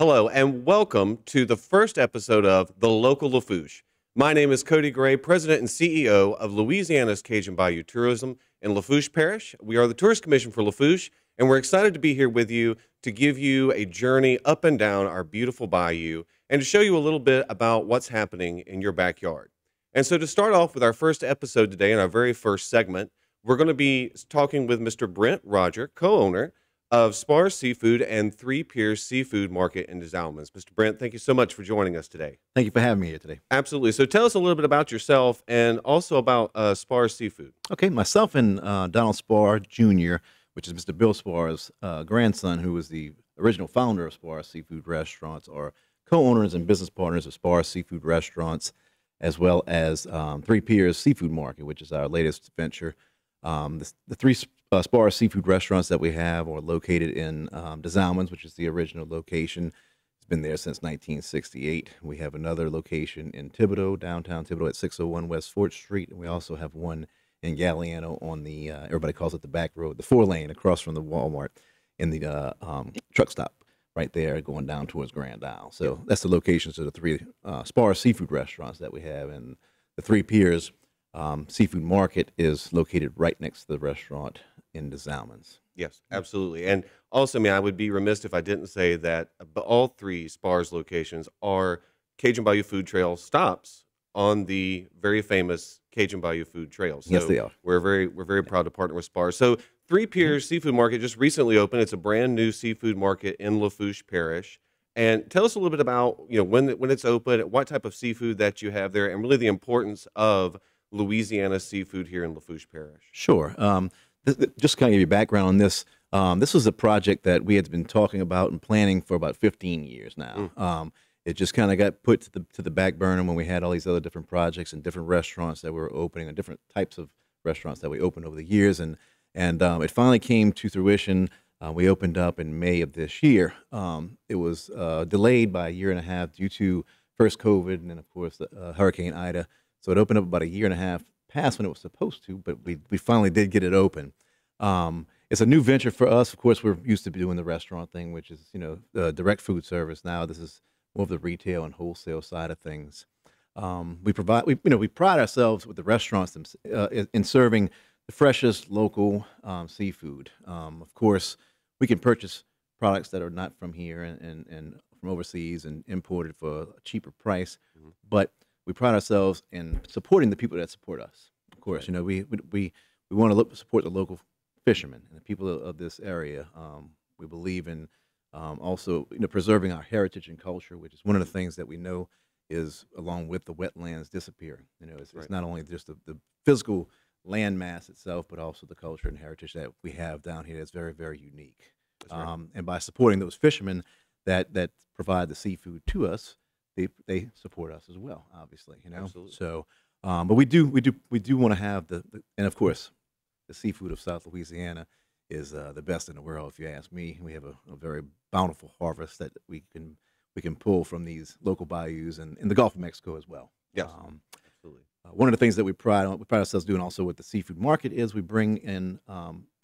Hello, and welcome to the first episode of The Local Lafourche. My name is Cody Gray, President and CEO of Louisiana's Cajun Bayou Tourism in Lafourche Parish. We are the Tourist Commission for Lafourche, and we're excited to be here with you to give you a journey up and down our beautiful bayou and to show you a little bit about what's happening in your backyard. And so, to start off with our first episode today, in our very first segment, we're going to be talking with Mr. Brent Roger, co owner of Spar Seafood and Three Piers Seafood Market in Des Allemands. Mr. Brent, thank you so much for joining us today. Thank you for having me here today. Absolutely. So tell us a little bit about yourself and also about Spar Seafood. Okay, myself and Donald Spar Jr., which is Mr. Bill Spar's grandson, who was the original founder of Spar Seafood Restaurants, are co-owners and business partners of Spar Seafood Restaurants, as well as Three Piers Seafood Market, which is our latest venture. The three Spar Seafood Restaurants that we have are located in Des Allemands, which is the original location. It's been there since 1968. We have another location in Thibodaux, downtown Thibodaux at 601 West 4th Street. And we also have one in Galliano on the, everybody calls it the back road, the 4-lane across from the Walmart in the truck stop right there going down towards Grand Isle. So that's the locations of the three Spar Seafood Restaurants that we have. And the Three Piers Seafood Market is located right next to the restaurant in Des Allemands. Yes, absolutely. And also, I mean, I would be remiss if I didn't say that all three Spars locations are Cajun Bayou Food Trail stops on the very famous Cajun Bayou Food Trail. So Yes, they are. we're very proud to partner with Spars. So Three Piers Seafood Market just recently opened. It's a brand new seafood market in Lafourche Parish. And tell us a little bit about, when it's open, what type of seafood that you have there, and really the importance of Louisiana seafood here in Lafourche Parish. Sure. Just kind of give you background on this. This was a project that we had been talking about and planning for about 15 years now. It just kind of got put to the back burner when we had all these other different projects and different restaurants that we were opening, and different types of restaurants that we opened over the years. And it finally came to fruition. We opened up in May of this year. It was delayed by a year and a half due to first COVID and then, of course, Hurricane Ida. So it opened up about a year and a half past when it was supposed to, but we finally did get it open. It's a new venture for us. Of course, we're used to doing the restaurant thing, which is, the direct food service. Now this is more of the retail and wholesale side of things. We pride ourselves with the restaurants in serving the freshest local seafood. Of course, we can purchase products that are not from here and from overseas and imported for a cheaper price, but we pride ourselves in supporting the people that support us. Of course, Right. we want to support the local fishermen and the people of this area. We believe in also preserving our heritage and culture, which is one of the things that we know is, along with the wetlands, disappearing. It's Right. not only just the physical land mass itself, but also the culture and heritage that we have down here that's very, very unique. That's right. And by supporting those fishermen that provide the seafood to us, they support us as well, obviously. Absolutely. So, but we do want to have and of course, the seafood of South Louisiana is the best in the world, if you ask me. We have a very bountiful harvest that we can pull from these local bayous and in the Gulf of Mexico as well. Yes, absolutely. One of the things that we pride ourselves doing also with the seafood market is we bring in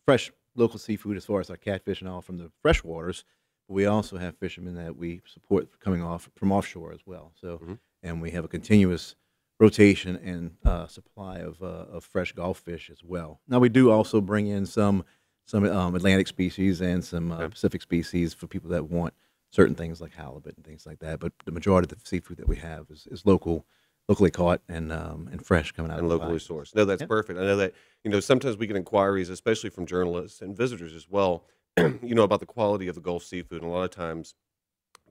fresh local seafood as far as our catfish and all from the fresh waters. We also have fishermen that we support coming off from offshore as well. So, and we have a continuous rotation and supply of fresh Gulf fish as well. Now we do also bring in some Atlantic species and some Pacific species for people that want certain things like halibut and things like that. But the majority of the seafood that we have is locally caught and fresh coming out And of the locally bayous. sourced. No, that's Yep. perfect. I know that, sometimes we get inquiries, especially from journalists and visitors as well, about the quality of the Gulf seafood. And a lot of times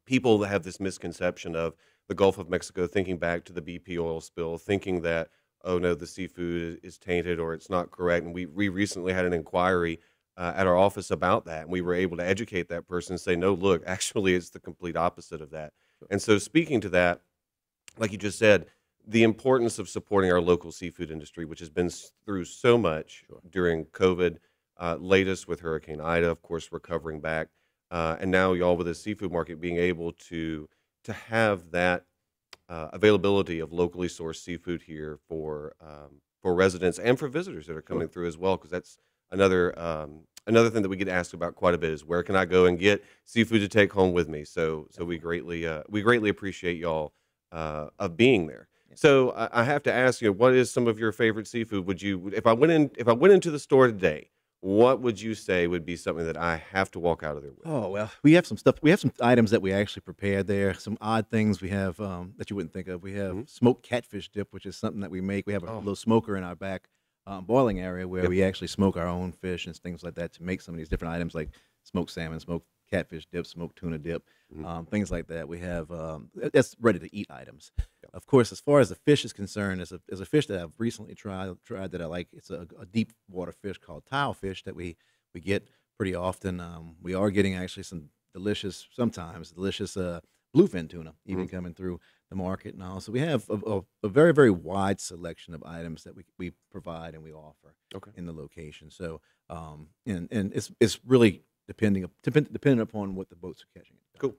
people that have this misconception of the Gulf of Mexico, thinking back to the BP oil spill, thinking that, oh no, the seafood is tainted or it's not correct. And we recently had an inquiry at our office about that. And we were able to educate that person and say, no, look, actually it's the complete opposite of that. And so speaking to that, like you just said, the importance of supporting our local seafood industry, which has been through so much during COVID, latest with Hurricane Ida, of course, recovering back, and now y'all with the seafood market being able to have that availability of locally sourced seafood here for residents and for visitors that are coming through as well, because that's another another thing that we get asked about quite a bit is where can I go and get seafood to take home with me. So we greatly appreciate y'all of being there. So I have to ask you, what is some of your favorite seafood? Would you, if I went into the store today, what would you say would be something that I have to walk out of there with? Oh, well, we have some stuff. We have some items that we actually prepared there. Some odd things we have that you wouldn't think of. We have smoked catfish dip, which is something that we make. We have a little smoker in our back boiling area where we actually smoke our own fish and things like that to make some of these different items like smoked salmon, smoked catfish dip, smoked tuna dip, things like that. We have that's ready to eat items. Of course, as far as the fish is concerned, there's a fish that I've recently tried that I like. It's a deep water fish called tile fish that we get pretty often. We are getting actually some sometimes delicious bluefin tuna even coming through the market and all. So we have a very, very wide selection of items that we provide and we offer in the location. So and it's really depending upon what the boats are catching. Cool.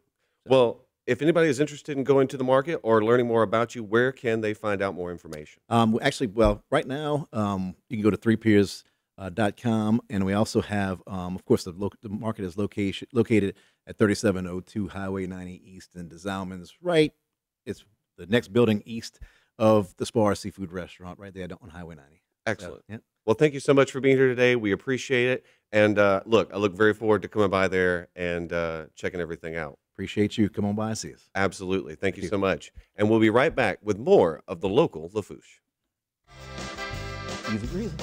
So, well, if anybody is interested in going to the market or learning more about you, where can they find out more information? Actually, well, right now you can go to threepiers.com, and we also have, of course, the market is located at 3702 Highway 90 East in Des Allemands. Right, it's the next building east of the Spar Seafood Restaurant, right there on Highway 90. Excellent. So, yeah. Well, thank you so much for being here today. We appreciate it. And look, I look very forward to coming by there and checking everything out. Appreciate you. Come on by and see us. Absolutely. Thank you so much. And we'll be right back with more of the local Lafourche. Easy breezy.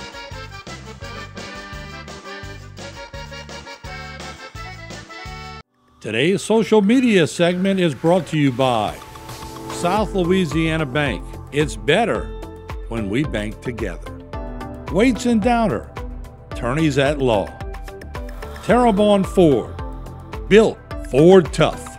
Today's social media segment is brought to you by South Louisiana Bank. It's better when we bank together. Waits and Downer, attorneys at law. Terrebonne Ford, built Ford tough.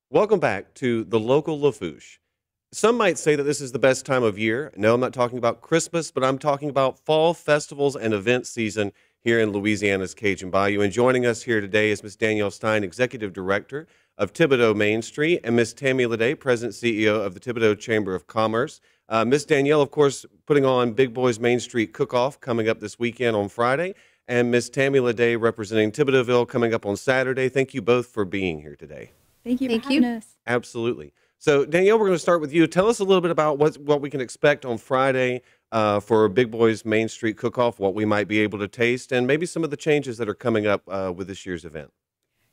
Welcome back to the local Lafourche. Some might say that this is the best time of year. No, I'm not talking about Christmas, but I'm talking about fall festivals and event season here in Louisiana's Cajun Bayou. And joining us here today is Ms. Danielle Stein, Executive Director of Thibodaux Main Street, and Ms. Tammy Ledet, President CEO of the Thibodaux Chamber of Commerce. Ms. Danielle, of course, putting on Big Boys Main Street Cook-Off coming up this weekend on Friday, and Ms. Tammy Ledet representing Thibodauxville coming up on Saturday. Thank you both for being here today. Thank you for having us. Absolutely. So, Danielle, we're going to start with you. Tell us a little bit about what we can expect on Friday for Big Boys Main Street Cook-Off, what we might be able to taste, and maybe some of the changes that are coming up with this year's event.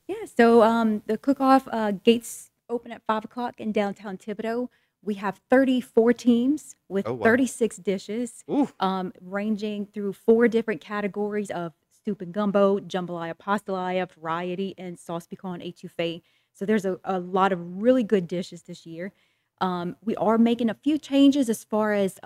Yeah, so the Cook-Off gates open at 5 o'clock in downtown Thibodaux. We have 34 teams with 36 dishes, ranging through 4 different categories of soup and gumbo, jambalaya, pastalaya, variety, and sauce piquant etouffee. So there's a lot of really good dishes this year. We are making a few changes as far as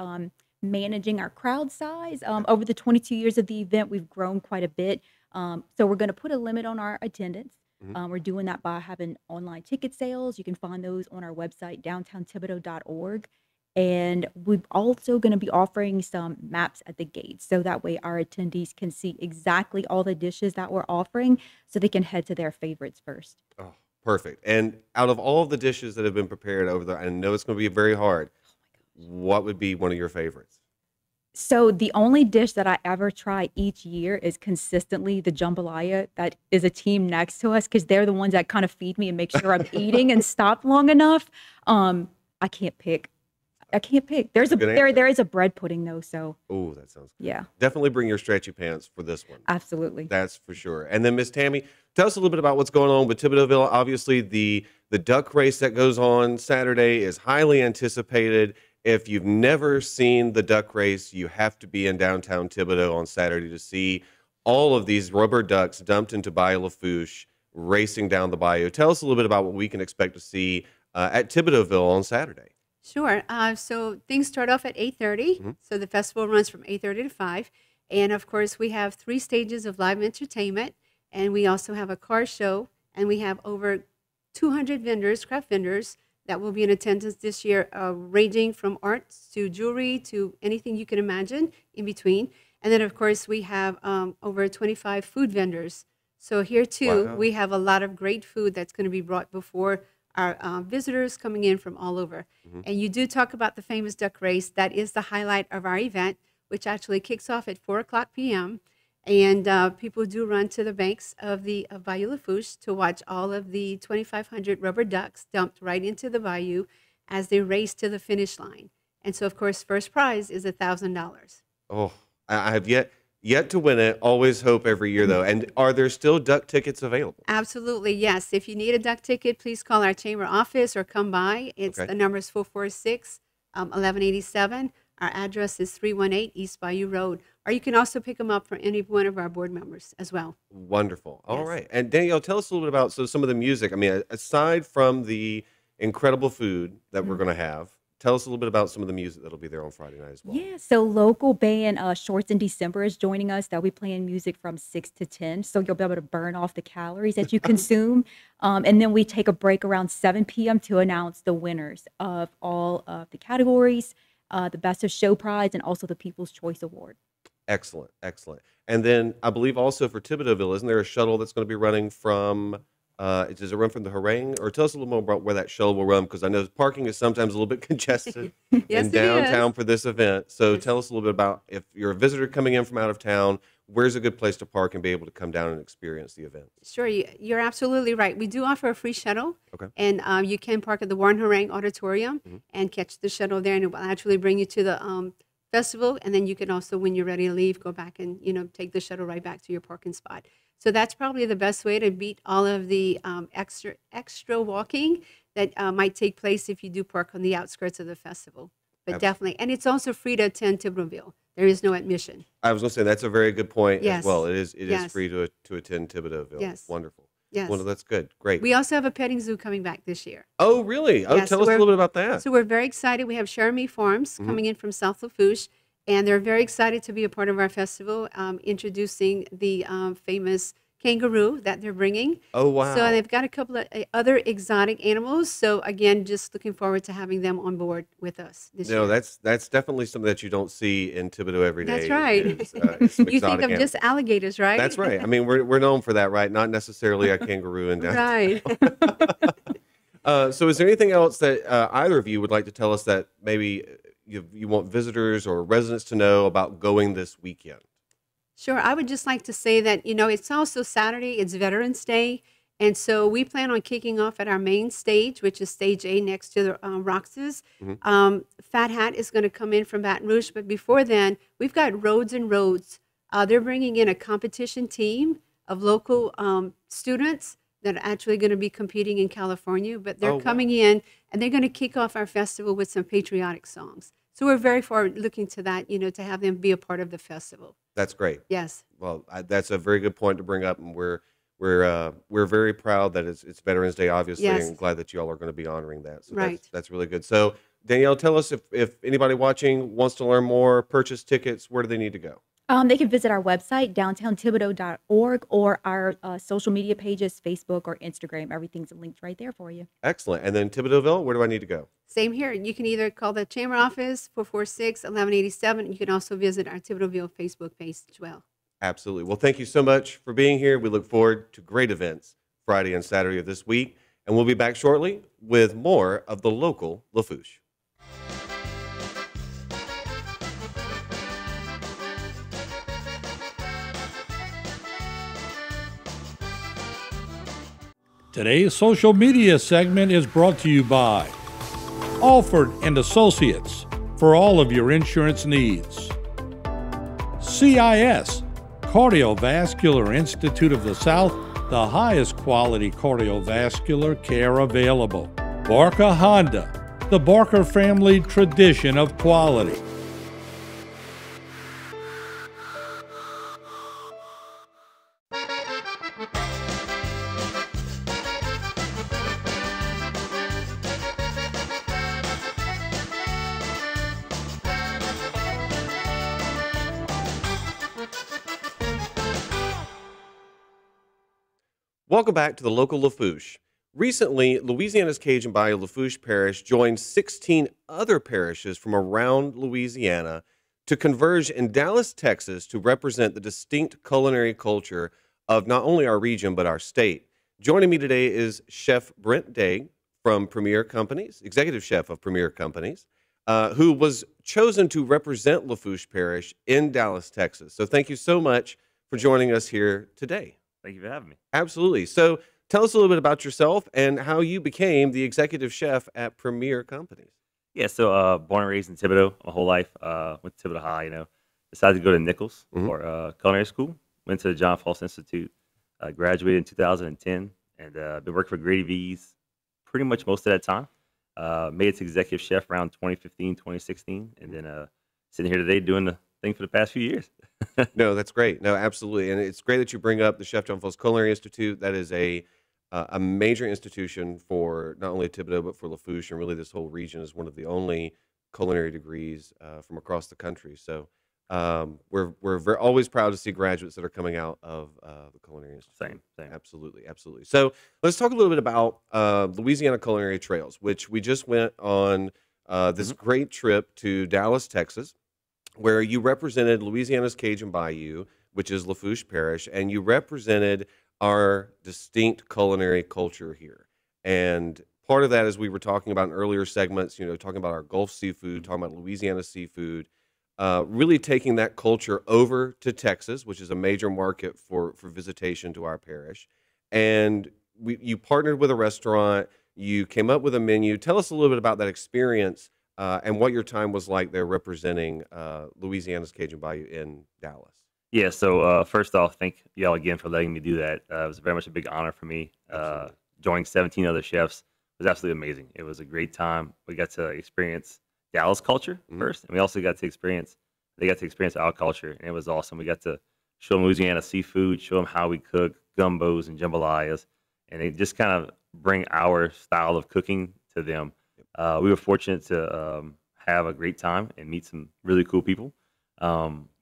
managing our crowd size. Over the 22 years of the event, we've grown quite a bit. So we're going to put a limit on our attendance. We're doing that by having online ticket sales. You can find those on our website, downtownthibodaux.org. And we're also going to be offering some maps at the gates, so that way our attendees can see exactly all the dishes that we're offering, so they can head to their favorites first. Oh, perfect. And out of all of the dishes that have been prepared over there, I know it's going to be very hard. What would be one of your favorites? So the only dish that I ever try each year is consistently the jambalaya. That is a team next to us, because they're the ones that kind of feed me and make sure I'm eating and stop long enough. I can't pick. There is a bread pudding though, so. Oh, that sounds good. Yeah. Definitely bring your stretchy pants for this one. Absolutely. That's for sure. And then Miss Tammy, tell us a little bit about what's going on with Thibodauxville. Obviously, the duck race that goes on Saturday is highly anticipated. If you've never seen the duck race, you have to be in downtown Thibodaux on Saturday to see all of these rubber ducks dumped into Bayou Lafourche racing down the bayou. Tell us a little bit about what we can expect to see at Thibodauxville on Saturday. Sure. So things start off at 8:30. So the festival runs from 8:30 to 5. And, of course, we have 3 stages of live entertainment. And we also have a car show. And we have over 200 vendors, craft vendors, that will be in attendance this year, ranging from arts to jewelry to anything you can imagine in between. And then, of course, we have over 25 food vendors. So here, too, Wow. we have a lot of great food that's going to be brought before our visitors coming in from all over. And you do talk about the famous duck race. That is the highlight of our event, which actually kicks off at 4 o'clock p.m. And people do run to the banks of the Bayou Lafourche to watch all of the 2,500 rubber ducks dumped right into the bayou as they race to the finish line. And so, of course, first prize is $1,000. Oh, I have yet to win it. Always hope every year, though. And are there still duck tickets available? Absolutely, yes. If you need a duck ticket, please call our chamber office or come by. It's Okay. the number is 446-1187. Our address is 318 East Bayou Road. Or you can also pick them up for any one of our board members as well. Wonderful. All Yes. right. And Danielle, tell us a little bit about some of the music. I mean, aside from the incredible food that we're going to have, tell us a little bit about some of the music that'll be there on Friday night as well. Yeah, so local band Shorts in December is joining us. They'll be playing music from 6 to 10, so you'll be able to burn off the calories that you consume. And then we take a break around 7 p.m. to announce the winners of all of the categories, the Best of Show Prize, and also the People's Choice Award. Excellent. Excellent. And then I believe also for Thibodauxville, isn't there a shuttle that's going to be running from, does it run from the Harangue? Or tell us a little more about where that shuttle will run, because I know parking is sometimes a little bit congested Yes, in it downtown is. for this event. So tell us a little bit about, if you're a visitor coming in from out of town, where's a good place to park and be able to come down and experience the event? Sure, you're absolutely right. We do offer a free shuttle. Okay. And you can park at the Warren Harangue Auditorium and catch the shuttle there, and it will actually bring you to the festival. And then you can also, when you're ready to leave, go back and take the shuttle right back to your parking spot. So that's probably the best way to beat all of the extra walking that might take place if you do park on the outskirts of the festival. But definitely, and it's also free to attend Thibodauxville. There is no admission. I was going to say that's a very good point as Yes. well. It is Yes. free to attend Thibodauxville. Yes. Wonderful. Yes. Well, that's good. Great. We also have a petting zoo coming back this year. Oh, really? Oh, Yes, tell us a little bit about that. So we're very excited. We have Cherami Farms coming in from South Lafourche, and they're very excited to be a part of our festival, introducing the famous kangaroo that they're bringing. Oh, wow. So they've got a couple of other exotic animals. So again, just looking forward to having them on board with us this year. That's definitely something that you don't see in Thibodeau every day. That's right. Is some You think exotic of just animals. alligators, right? That's right. I mean, we're known for that, right? Not necessarily a kangaroo in downtown. Right. So is there anything else that either of you would like to tell us that maybe you want visitors or residents to know about going this weekend? Sure. I would just like to say that, it's also Saturday, it's Veterans Day. And so we plan on kicking off at our main stage, which is stage A next to the Roxas. Fat Hat is going to come in from Baton Rouge. But before then, we've got Roads and Roads. They're bringing in a competition team of local students that are actually going to be competing in California. But they're Oh, wow. coming in, and they're going to kick off our festival with some patriotic songs. So we're very forward looking to that, to have them be a part of the festival. That's great. Yes. Well, that's a very good point to bring up, and we're very proud that it's Veterans Day, obviously, Yes. and glad that you all are going to be honoring that. So Right. that's really good. So Danielle, tell us if anybody watching wants to learn more, purchase tickets, where do they need to go? They can visit our website, downtownthibodaux.org, or our social media pages, Facebook or Instagram. Everything's linked right there for you. Excellent. And then Thibodauxville, where do I need to go? Same here. You can either call the chamber office 446-1187. You can also visit our Thibodauxville Facebook page as well. Absolutely. Well, thank you so much for being here. We look forward to great events Friday and Saturday of this week, and we'll be back shortly with more of the local Lafourche. Today's social media segment is brought to you by Alford and Associates for all of your insurance needs. CIS, Cardiovascular Institute of the South, the highest quality cardiovascular care available. Barker Honda, the Barker family tradition of quality. Welcome back to the local Lafourche. recently, Louisiana's Cajun Bayou Lafourche Parish joined 16 other parishes from around Louisiana to converge in Dallas, Texas to represent the distinct culinary culture of not only our region, but our state. Joining me today is Chef Brent Day from Premier Companies, executive chef of Premier Companies, who was chosen to represent Lafourche Parish in Dallas, Texas. So thank you so much for joining us here today. Thank you for having me. Absolutely. So tell us a little bit about yourself and how you became the executive chef at Premier Companies. Yeah, so born and raised in Thibodeau my whole life. Went to Thibodeau High, decided to go to Nichols for culinary school. Went to the John Foss Institute. Graduated in 2010, and been working for Grady V's pretty much most of that time. Made it to executive chef around 2015, 2016, and then sitting here today doing the thing for the past few years. No, that's great. No, absolutely, and it's great that you bring up the Chef John Foss Culinary Institute. That is a major institution for not only Thibodeau but for Lafourche, and really this whole region is one of the only culinary degrees from across the country. So we're always proud to see graduates that are coming out of the Culinary Institute. Same. Absolutely, absolutely. So let's talk a little bit about Louisiana Culinary Trails, which we just went on this great trip to Dallas, Texas, where you represented Louisiana's Cajun Bayou, which is Lafourche Parish, and you represented our distinct culinary culture here. And part of that, as we were talking about in earlier segments, talking about our Gulf seafood, talking about Louisiana seafood, really taking that culture over to Texas, which is a major market for visitation to our parish. And you partnered with a restaurant, you came up with a menu. Tell us a little bit about that experience and what your time was like there representing Louisiana's Cajun Bayou in Dallas. Yeah, so first off, thank y'all again for letting me do that. It was very much a big honor for me. Joining 17 other chefs was absolutely amazing. It was a great time. We got to experience Dallas culture first, and we also got to experience our culture, and it was awesome. We got to show them Louisiana seafood, show them how we cook gumbos and jambalayas, and it just kind of bring our style of cooking to them. We were fortunate to have a great time and meet some really cool people.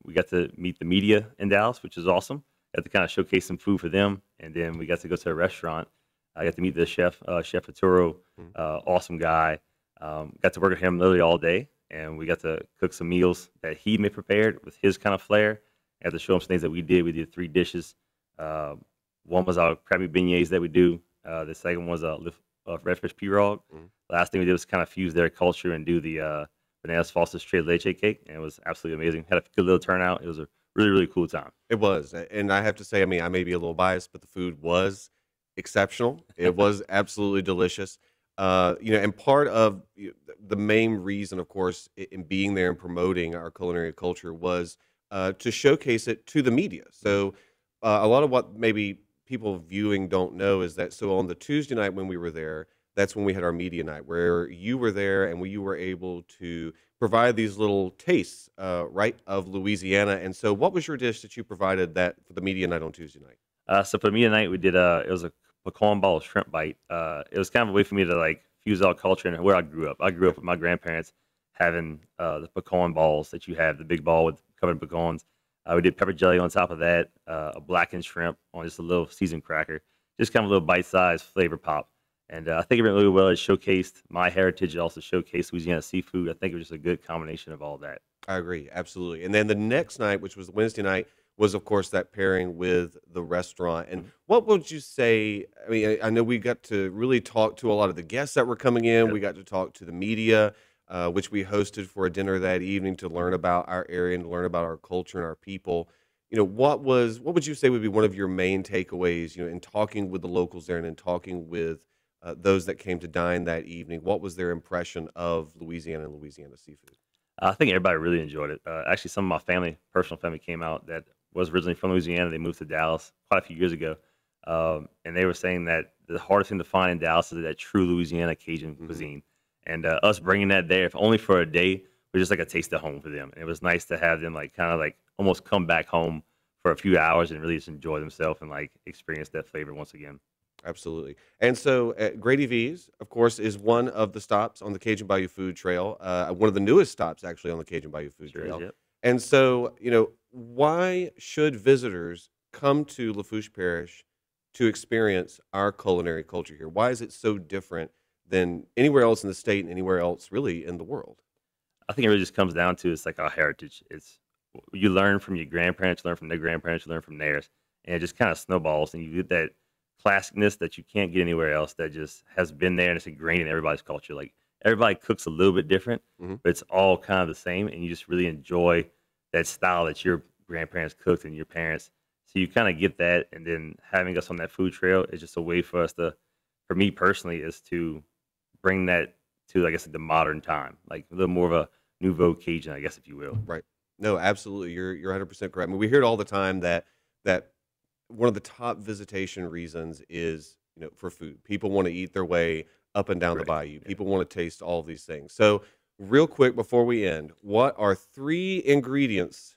We got to meet the media in Dallas, which is awesome. Got to kind of showcase some food for them, and then we got to go to a restaurant. I got to meet the chef, Chef Arturo, awesome guy. Got to work with him literally all day, and we got to cook some meals that he made prepared with his kind of flair. I had to show him some things that we did. We did 3 dishes. One was our crabby beignets that we do. The second was a redfish pirog. Last thing we did was kind of fuse their culture and do the bananas Foster's tres leche cake, and it was absolutely amazing. Had a good little turnout. It was a really, really cool time. It was, and I have to say, I mean, I may be a little biased, but the food was exceptional. It was absolutely delicious. And part of the main reason, of course, in being there and promoting our culinary culture was to showcase it to the media. So a lot of what maybe people viewing don't know is that so on the Tuesday night when we were there, that's when we had our media night where you were there and you were able to provide these little tastes, right, of Louisiana. And so what was your dish that you provided that for the media night on Tuesday night? So for the media night, we did it was a pecan ball shrimp bite. It was kind of a way for me to like fuse our culture and where I grew up. I grew up with my grandparents having the pecan balls that you have, the big ball with covered in pecans. We did pepper jelly on top of that, a blackened shrimp on just a little seasoned cracker, just kind of a little bite-sized flavor pop. And I think it went really well. It showcased my heritage. It also showcased Louisiana seafood. I think it was just a good combination of all that. I agree, absolutely. And then the next night, which was Wednesday night, was, of course, that pairing with the restaurant. And what would you say? I mean, I know we got to really talk to a lot of the guests that were coming in. Yep. We got to talk to the media, which we hosted for a dinner that evening to learn about our area and to learn about our culture and our people. What would you say would be one of your main takeaways, in talking with the locals there and in talking with those that came to dine that evening? What was their impression of Louisiana and Louisiana seafood? I think everybody really enjoyed it. Actually, some of my personal family came out that was originally from Louisiana. They moved to Dallas quite a few years ago. And they were saying that the hardest thing to find in Dallas is that true Louisiana Cajun cuisine. And us bringing that there, if only for a day, was just like a taste of home for them. And it was nice to have them like kind of like almost come back home for a few hours and really just enjoy themselves and like experience that flavor once again. Absolutely. And so Grady V's, of course, is one of the stops on the Cajun Bayou Food Trail, one of the newest stops actually on the Cajun Bayou Food Trail. Yep. And so, why should visitors come to Lafourche Parish to experience our culinary culture here? Why is it so different than anywhere else in the state and anywhere else really in the world? I think it really just comes down to it's like our heritage. It's you learn from your grandparents, you learn from their grandparents, you learn from theirs, and it just kind of snowballs, and you get that classicness that you can't get anywhere else. That just has been there, and it's ingrained in everybody's culture. Like everybody cooks a little bit different, but it's all kind of the same, and you just really enjoy that style that your grandparents cooked and your parents. So you kind of get that, and then having us on that food trail is just a way for us to, for me personally, is to bring that to, I guess, the modern time, like a little more of a nouveau occasion, I guess, if you will. Right. No, absolutely. You're 100% correct. I mean, we hear it all the time that one of the top visitation reasons is, for food. People want to eat their way up and down the bayou. People want to taste all of these things. So, real quick before we end, what are three ingredients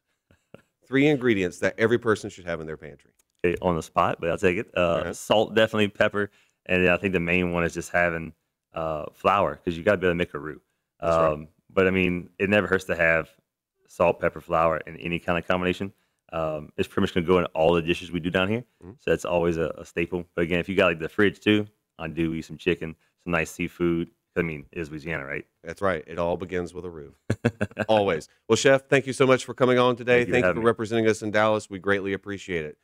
that every person should have in their pantry? Okay, on the spot, but I'll take it. Salt, definitely, pepper, and I think the main one is just having flour, because you got to be able to make a roux. Right. But I mean, it never hurts to have salt, pepper, flour in any kind of combination. It's pretty much going to go in all the dishes we do down here, so that's always a staple. But again, if you got like the fridge too, andouille, some chicken, some nice seafood. I mean, it is Louisiana, right? That's right. It all begins with a roux. Always. Well, Chef, thank you so much for coming on today. Thank you for representing us in Dallas. We greatly appreciate it.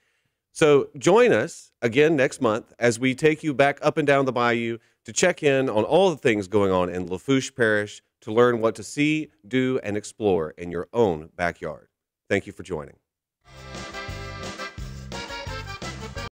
So join us again next month as we take you back up and down the bayou to check in on all the things going on in Lafourche Parish, to learn what to see, do, and explore in your own backyard. Thank you for joining.